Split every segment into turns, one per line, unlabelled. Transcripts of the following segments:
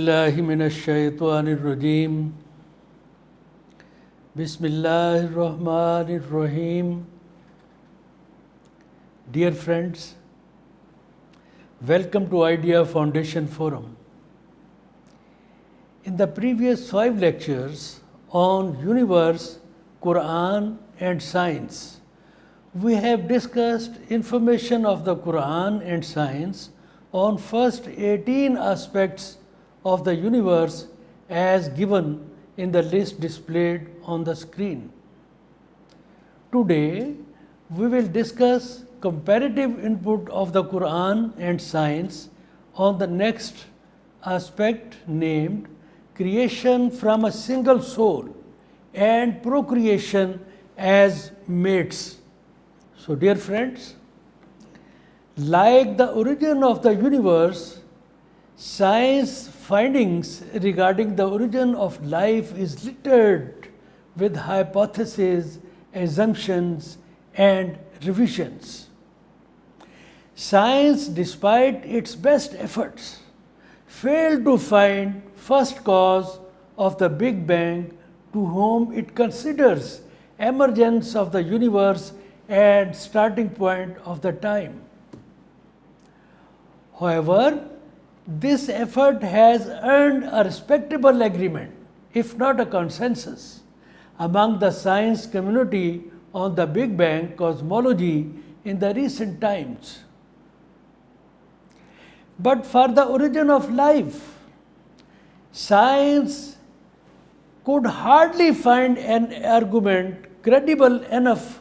बिल्लाहि मिनश्शैतानिर्रजीम बिस्मिल्लाहिर्रहमानिर्रहीम. Dear friends, welcome to Idea Foundation Forum. In the previous 5 lectures on universe, Qur'an and science, we have discussed information of the Qur'an and science on first 18 aspects of the universe as given in the list displayed on the screen. Today, we will discuss comparative input of the Qur'an and science on the next aspect named creation from a single soul and procreation as mates. So, dear friends, like the origin of the universe, science findings regarding the origin of life is littered with hypotheses, assumptions, and revisions. Science, despite its best efforts, failed to find first cause of the Big Bang, to whom it considers emergence of the universe and starting point of the time. However, this effort has earned a respectable agreement, if not a consensus, among the science community on the Big Bang cosmology in the recent times. But for the origin of life, science could hardly find an argument credible enough,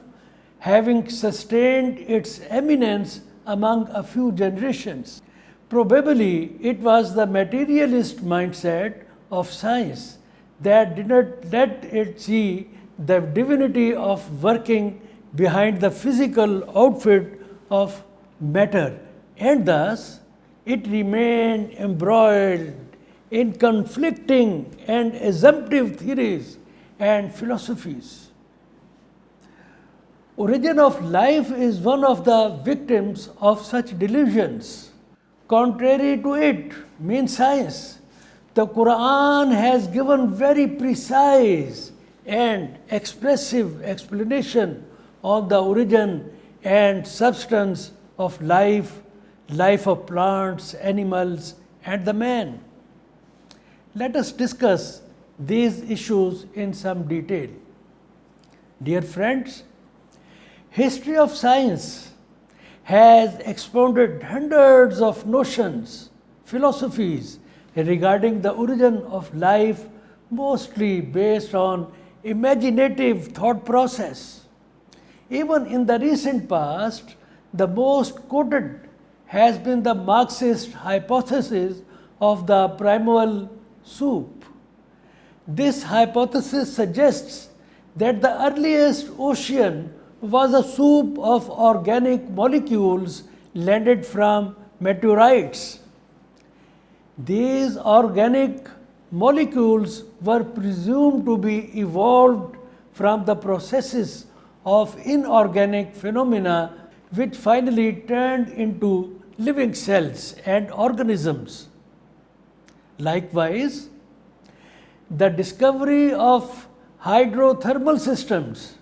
having sustained its eminence among a few generations. Probably it was the materialist mindset of science that did not let it see the divinity of working behind the physical outfit of matter, and thus it remained embroiled in conflicting and assumptive theories and philosophies. Origin of life is one of the victims of such delusions. Contrary to it, means science, the Qur'an has given very precise and expressive explanation on the origin and substance of life, life of plants, animals, and the man. Let us discuss these issues in some detail. Dear friends, history of science has expounded hundreds of notions, philosophies regarding the origin of life, mostly based on imaginative thought process. Even in the recent past, the most quoted has been the Marxist hypothesis of the primal soup. This hypothesis suggests that the earliest ocean was a soup of organic molecules landed from meteorites. These organic molecules were presumed to be evolved from the processes of inorganic phenomena, which finally turned into living cells and organisms. Likewise, the discovery of hydrothermal systems,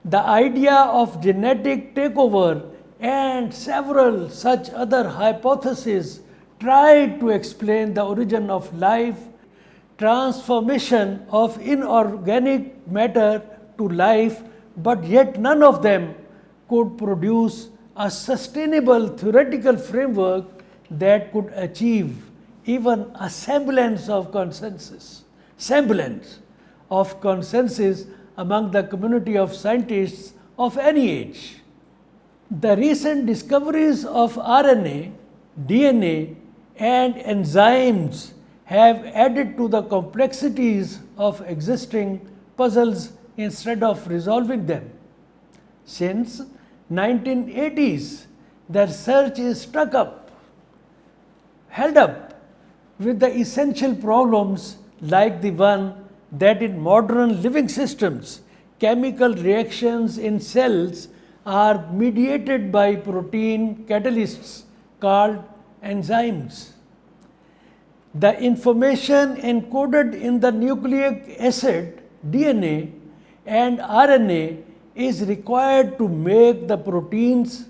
the idea of genetic takeover, and several such other hypotheses tried to explain the origin of life, transformation of inorganic matter to life, but yet none of them could produce a sustainable theoretical framework that could achieve even a semblance of consensus among the community of scientists of any age. The recent discoveries of RNA, DNA, and enzymes have added to the complexities of existing puzzles instead of resolving them. Since 1980s, the research is held up with the essential problems like the one that in modern living systems, chemical reactions in cells are mediated by protein catalysts called enzymes. The information encoded in the nucleic acid, DNA, and RNA is required to make the proteins,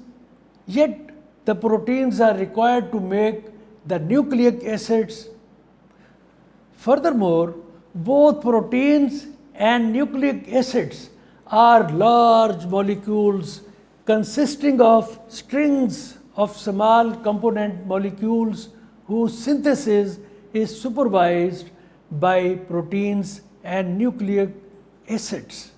yet the proteins are required to make the nucleic acids. Furthermore, both proteins and nucleic acids are large molecules consisting of strings of small component molecules whose synthesis is supervised by proteins and nucleic acids.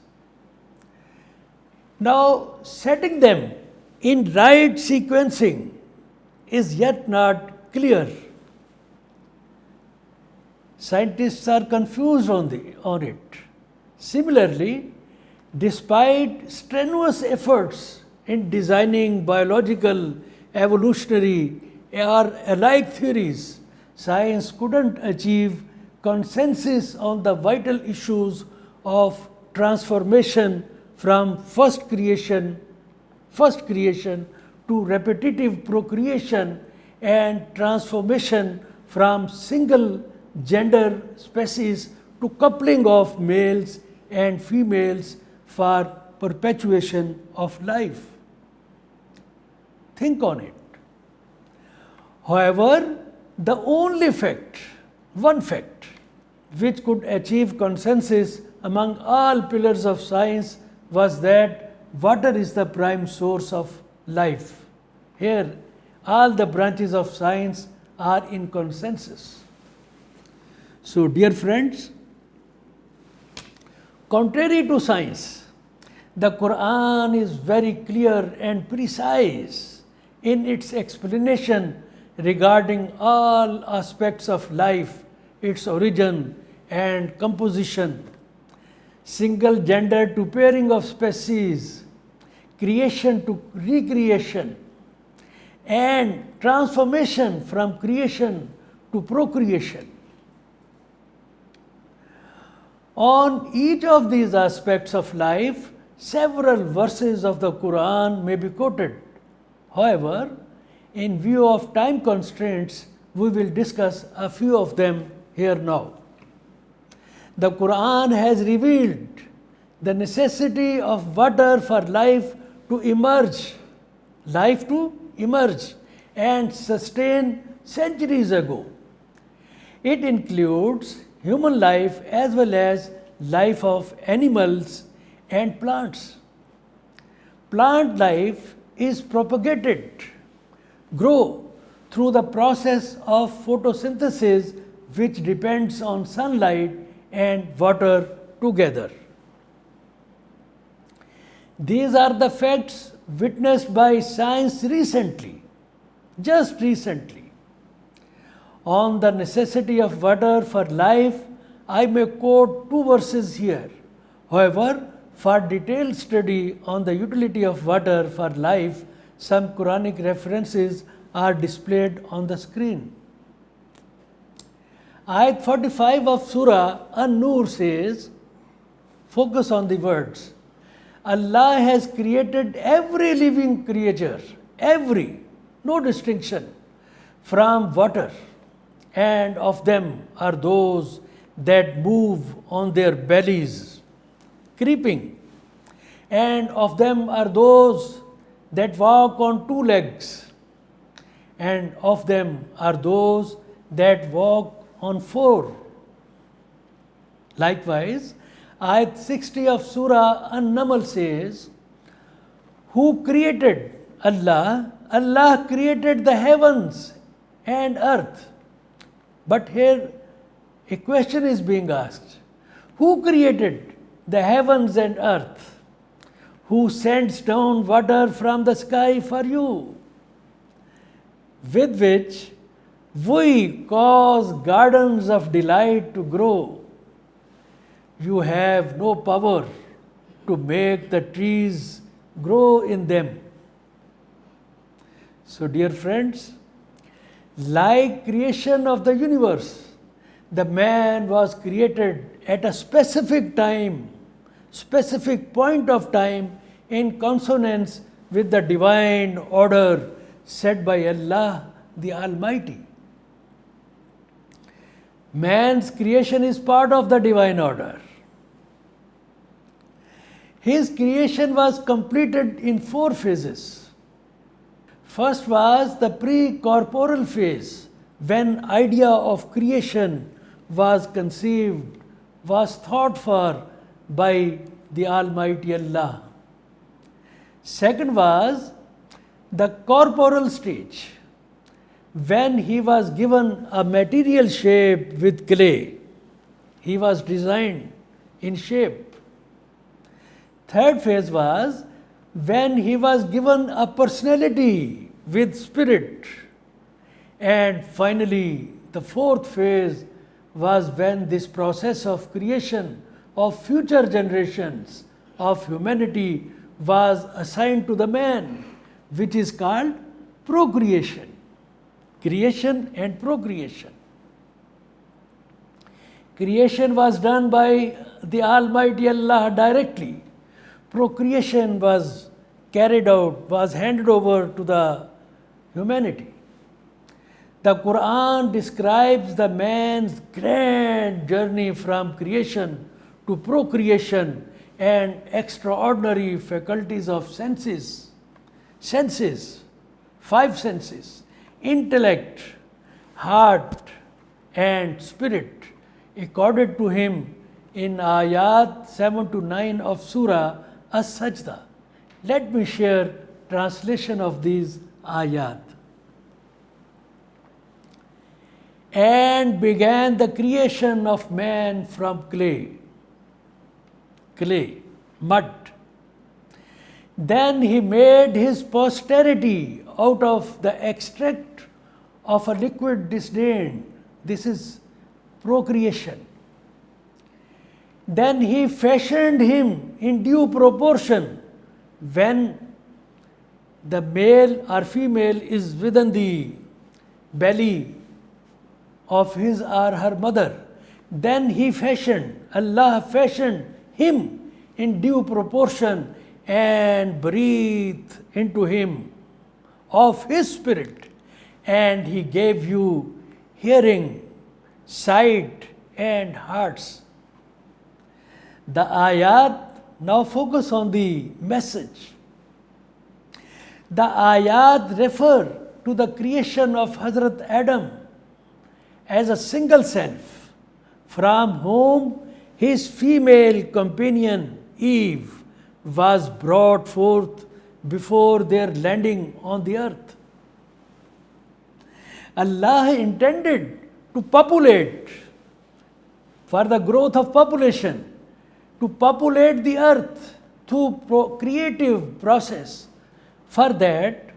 Now, setting them in right sequencing is yet not clear. Scientists are confused on it. Similarly, despite strenuous efforts in designing biological, evolutionary, or alike theories, science couldn't achieve consensus on the vital issues of transformation from first creation to repetitive procreation and transformation from single gender species to coupling of males and females for perpetuation of life. Think on it. However, the only one fact, which could achieve consensus among all pillars of science was that water is the prime source of life. Here, all the branches of science are in consensus. So, dear friends, contrary to science, the Qur'an is very clear and precise in its explanation regarding all aspects of life, its origin and composition, single gender to pairing of species, creation to recreation, and transformation from creation to procreation. On each of these aspects of life, several verses of the Qur'an may be quoted. However, in view of time constraints, we will discuss a few of them here now. The Qur'an has revealed the necessity of water for life to emerge and sustain centuries ago. It includes human life as well as life of animals and plants. Plant life is propagated, grow through the process of photosynthesis, which depends on sunlight and water together. These are the facts witnessed by science just recently. On the necessity of water for life, I may quote two verses here. However, for detailed study on the utility of water for life, some Quranic references are displayed on the screen. Ayat 45 of Surah An-Nur says, focus on the words, Allah has created every living creature, no distinction, from water, and of them are those that move on their bellies, creeping, and of them are those that walk on two legs, and of them are those that walk on four. Likewise, Ayat 60 of Surah An-Naml says, who created Allah? Allah created the heavens and earth. But here a question is being asked. Who created the heavens and earth? Who sends down water from the sky for you, with which we cause gardens of delight to grow? You have no power to make the trees grow in them. So, dear friends, like creation of the universe, the man was created at a specific time, specific point of time, in consonance with the divine order set by Allah the Almighty. Man's creation is part of the divine order. His creation was completed in 4 phases. First was the pre-corporal phase, when idea of creation was conceived, was thought for by the Almighty Allah. Second was the corporal stage, when he was given a material shape with clay. He was designed in shape. Third phase was when he was given a personality with spirit. And finally, the fourth phase was when this process of creation of future generations of humanity was assigned to the man, which is called procreation. Creation and procreation. Creation was done by the Almighty Allah directly. Procreation was carried out, was handed over to the humanity. The Qur'an describes the man's grand journey from creation to procreation and extraordinary faculties of senses, 5 senses, intellect, heart and spirit, accorded to him in ayat 7 to 9 of Surah As-Sajda. Let me share translation of these ayat. And began the creation of man from clay, mud. Then he made his posterity out of the extract of a liquid disdain. This is procreation. Then he fashioned him in due proportion, when the male or female is within the belly of his or her mother. Then he fashioned, Allah fashioned him in due proportion and breathed into him of his spirit, and he gave you hearing, sight and hearts. The ayat now focus on the message. The ayat refer to the creation of Hazrat Adam as a single self, from whom his female companion Eve was brought forth before their landing on the earth. Allah intended to populate, for the growth of population, to populate the earth through creative process. For that,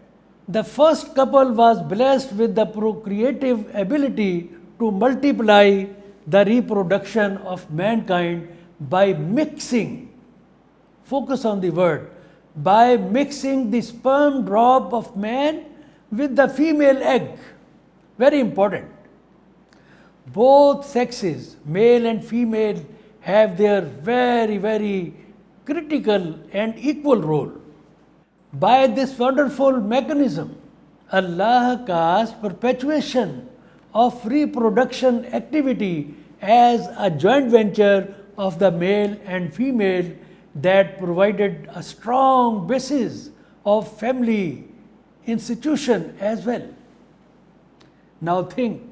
the first couple was blessed with the procreative ability to multiply the reproduction of mankind by mixing, focus on the word, by mixing the sperm drop of man with the female egg. Very important. Both sexes, male and female, have their very, very critical and equal role. By this wonderful mechanism, Allah caused perpetuation of reproduction activity as a joint venture of the male and female that provided a strong basis of family institution as well. Now think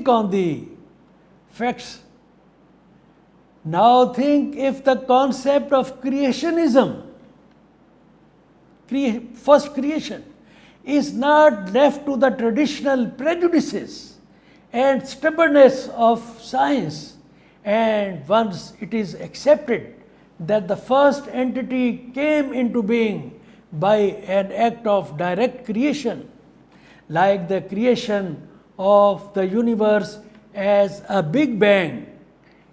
on the facts. Now think if the concept of creationism, first creation, is not left to the traditional prejudices and stubbornness of science, and once it is accepted that the first entity came into being by an act of direct creation, like the creation of the universe as a Big Bang,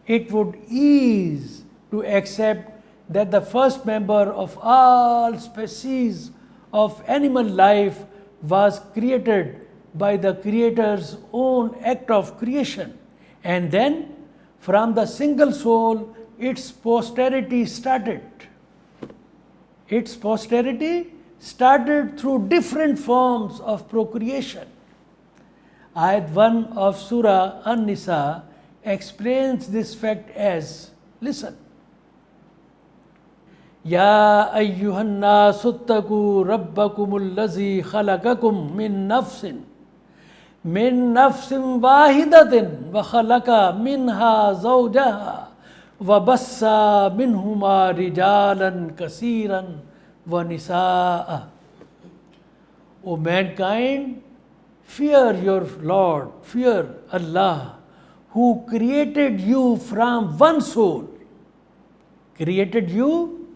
it would ease to accept that the first member of all species of animal life was created by the Creator's own act of creation, and then from the single soul its posterity started. Its posterity started through different forms of procreation. Ayat 1 of Surah An-Nisa explains this fact as, listen. Ya ayyuhan nasu ttaqu rabbakumul lazi khalaqakum min nafsin wahidatin wa khalaqa minha zawjaha wa bassa minhuma rijalan kasiran wa nisaa. O mankind, fear your Lord, fear Allah, who created you from one soul. Created you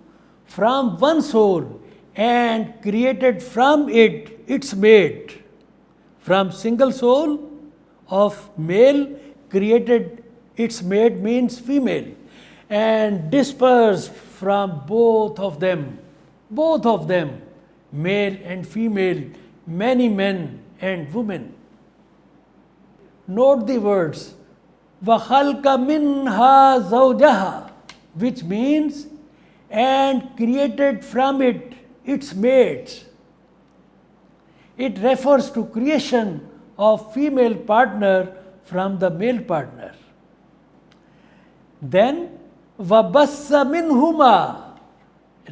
from one soul and created from it its mate. From single soul of male created its mate means female, and dispersed from both of them, male and female, many men and women. Note the words وَخَلْقَ مِنْهَا زَوْجَهَا, which means and created from it its mates. It refers to creation of female partner from the male partner. Then وَبَثَّ مِنْهُمَا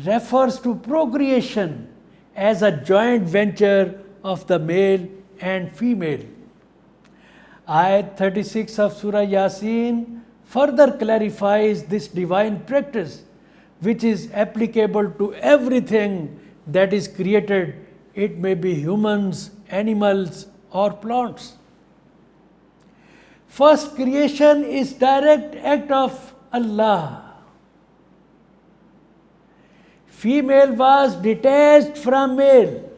refers to procreation as a joint venture of the male and female. Ayat 36 of Surah Yasin further clarifies this divine practice, which is applicable to everything that is created. It may be humans, animals, or plants. First creation is direct act of Allah. Female was detached from male.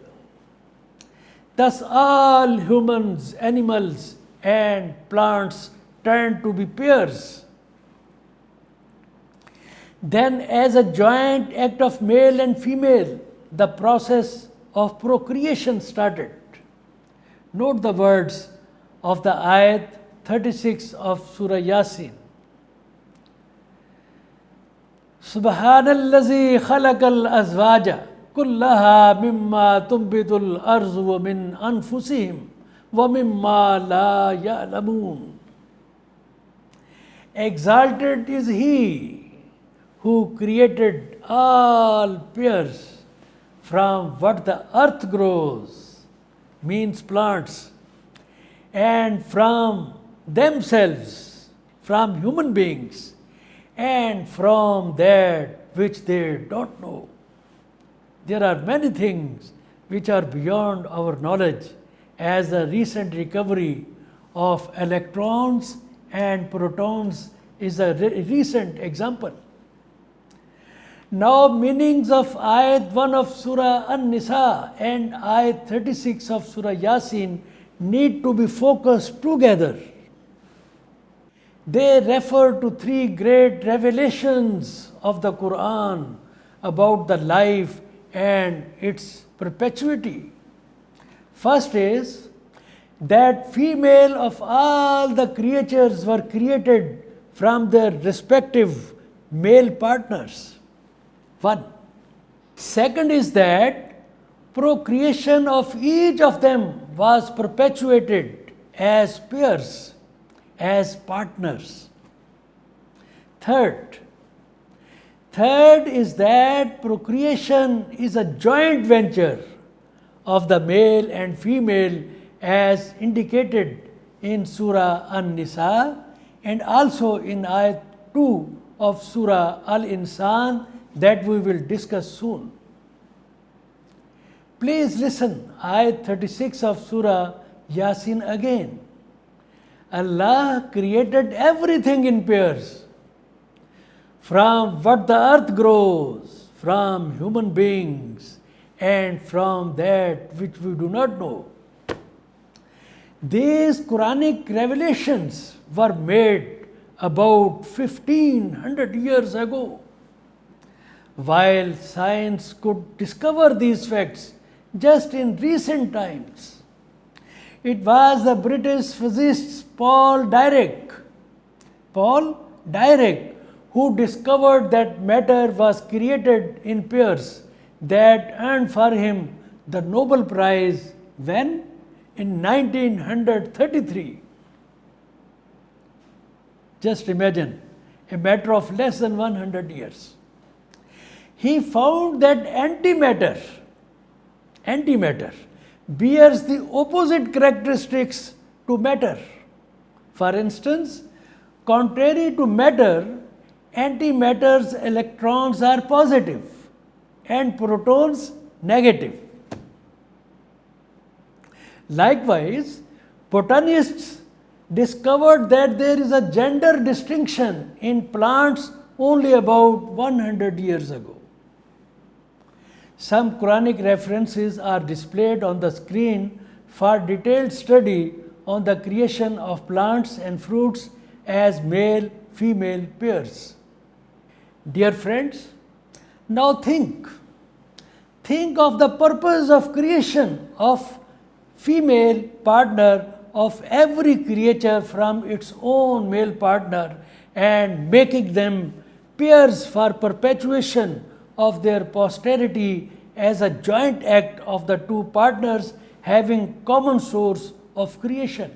Thus all humans, animals, and plants turned to be pairs. Then, as a joint act of male and female, the process of procreation started. Note the words of the ayat 36 of Surah Yasin. Subhanallazi khalaqal azwaja kullaha mimma tunbitul arzu wa min anfusihim wa mimma la ya'lamun. Exalted is He who created all pairs from what the earth grows, means plants, and from themselves, from human beings, and from that which they don't know. There are many things which are beyond our knowledge, as the recent recovery of electrons and protons is a recent example. Now, meanings of Ayat 1 of Surah An-Nisa and Ayat 36 of Surah Yasin need to be focused together. They refer to three great revelations of the Qur'an about the life and its perpetuity. First is that female of all the creatures were created from their respective male partners. One. Second is that procreation of each of them was perpetuated as pairs, as partners. Third is that procreation is a joint venture of the male and female as indicated in Surah An-Nisa and also in Ayat 2 of Surah Al-Insan that we will discuss soon. Please listen, Ayat 36 of Surah Yasin again. Allah created everything in pairs. From what the earth grows, from human beings, and from that which we do not know. These Quranic revelations were made about 1500 years ago. While science could discover these facts just in recent times, it was the British physicist Paul Dirac who discovered that matter was created in pairs that earned for him the Nobel Prize when, in 1933. Just imagine, a matter of less than 100 years. He found that antimatter bears the opposite characteristics to matter. For instance, contrary to matter, antimatter's electrons are positive and protons negative. Likewise, botanists discovered that there is a gender distinction in plants only about 100 years ago. Some Quranic references are displayed on the screen for detailed study on the creation of plants and fruits as male-female pairs. Dear friends, now think of the purpose of creation of female partner of every creature from its own male partner and making them pairs for perpetuation of their posterity as a joint act of the two partners having common source of creation.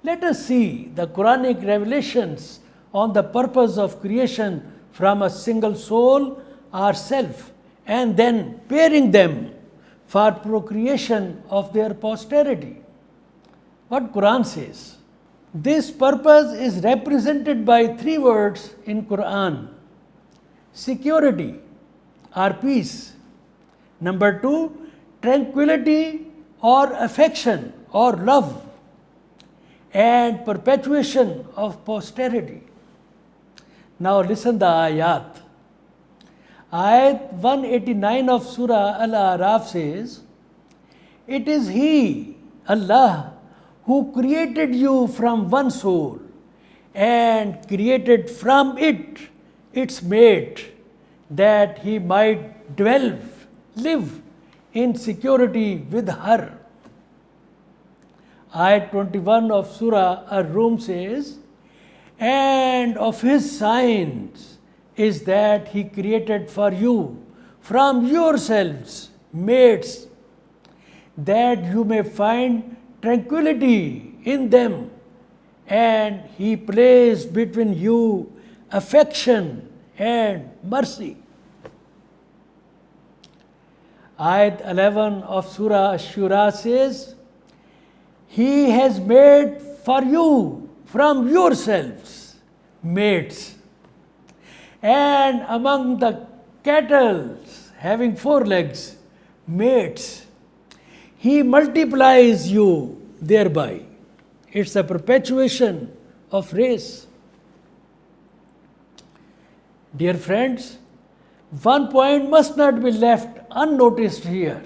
Let us see the Quranic revelations on the purpose of creation from a single soul or self and then pairing them for procreation of their posterity. What Quran says? This purpose is represented by three words in Quran: security or peace. Number two, tranquility or affection or love, and perpetuation of posterity. Now listen the ayat. Ayat 189 of Surah Al-A'raf says, "It is He, Allah, who created you from one soul and created from it its mate, that He might live in security with her." Ayat 21 of Surah Ar-Rum says, "And of His signs is that He created for you from yourselves mates, that you may find tranquility in them, and He placed between you affection and mercy." Ayat 11 of Surah Ash-Shura says, "He has made for you from yourselves mates, and among the cattle having four legs, mates. He multiplies you thereby." It's a perpetuation of race. Dear friends, one point must not be left unnoticed here.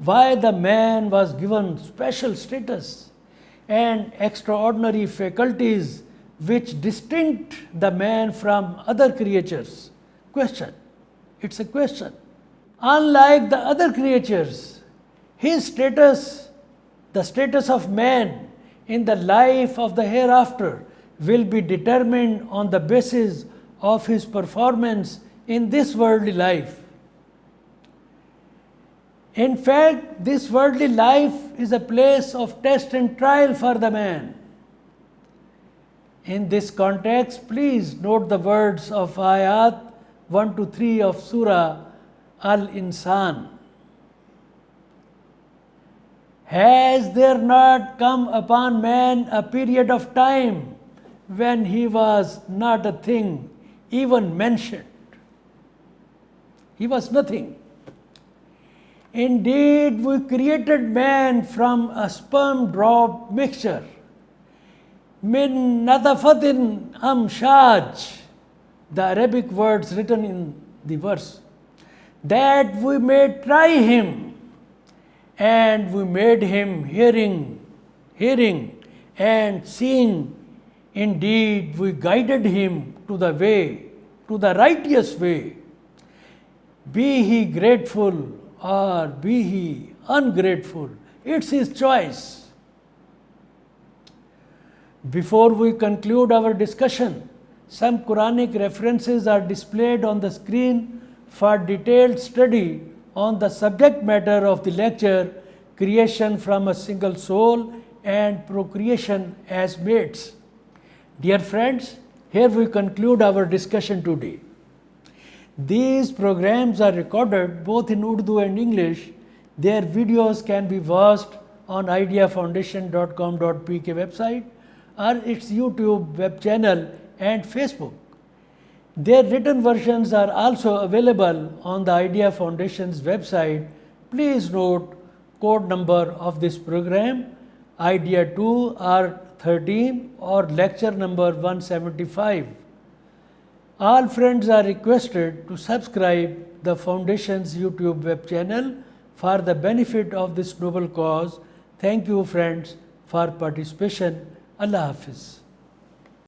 Why the man was given special status and extraordinary faculties which distinct the man from other creatures? Question. It's a question. Unlike the other creatures, his status, the status of man in the life of the hereafter, will be determined on the basis of his performance in this worldly life. In fact, this worldly life is a place of test and trial for the man. In this context, please note the words of ayat 1 to 3 of Surah Al-Insan. Has there not come upon man a period of time when he was not a thing even mentioned? He was nothing. Indeed, we created man from a sperm drop mixture, min natafatin amshaj, the Arabic words written in the verse, that we may try him, and we made him hearing and seeing. Indeed, we guided him to the way, to the righteous way. Be he grateful or be he ungrateful, it's his choice. Before we conclude our discussion, some Quranic references are displayed on the screen for detailed study on the subject matter of the lecture, creation from a single soul, and procreation as mates. Dear friends, here we conclude our discussion today. These programs are recorded both in Urdu and English. Their videos can be watched on ideafoundation.com.pk website or its YouTube web channel and Facebook. Their written versions are also available on the Idea Foundation's website. Please note code number of this program, Idea 2 R13 or lecture number 175. All friends are requested to subscribe the Foundation's YouTube web channel for the benefit of this noble cause. Thank you friends for participation. Allah Hafiz.